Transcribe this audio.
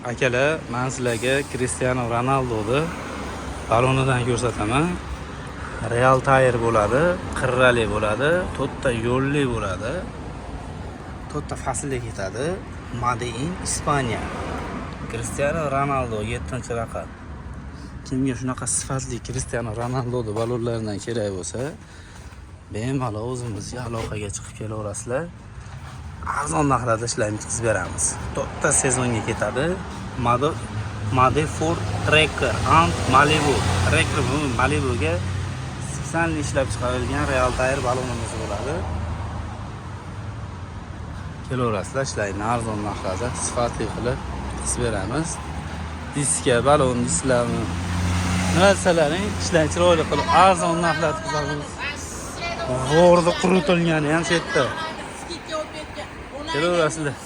Akalar, men sizlarga Cristiano Ronaldo'ni balonidan ko'rsataman. Real tayr bo'ladi, qirrali bo'ladi, to'rtta yo'lli bo'ladi. To'rtta faslga ketadi. Made in Ispaniya. Cristiano Ronaldo 7-raqam. Kimga shunaqa sifatli Cristiano Ronaldo'ni balonlaridan kerak bo'lsa, bemalol o'zimizga aloqaga chiqib kelaverasizlar. Arzon narxlarda ishlaymiz, qilib beramiz. To'rtta sezonga ketadi. Made for Tracker and Malibu. Tracker bu Malibuga spesial ishlab chiqarilgan Real tayr balonimiz bo'ladi. Kelaverasizlar, ishlayni arzon narxlarda sifatli qilib qilib beramiz. Diska, balon disklarini narsalaring ishlar chiroyli qilib arzon narxlarda qilamiz. G'orda quritilgani ham shu yerda. Kelaverasizlar.